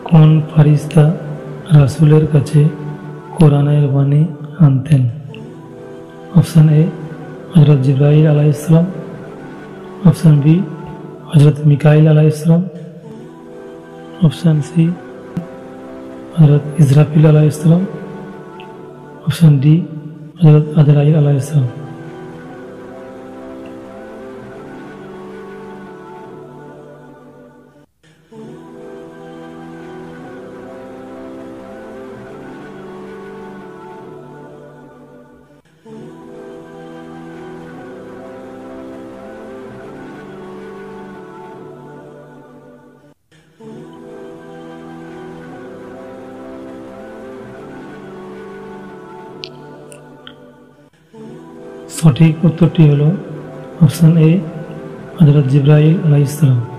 কোন ফারিস্তা রাসূলের কাছে কোরআনের বাণী আনতেন? অপশন এ হযরত জিবরাইল আলাইহিস সালাম, অপশন বি হযরত মিকাইল আলাইহিস সালাম, অপশন সি হযরত ইসরাফিল আলাইহিস সালাম, অপশন ডি হযরত আজরাইল আলাইহিস সালাম। সঠিক উত্তরটি হলো অপশন এ হযরত জিবরাইল আলাইহিস সালাম।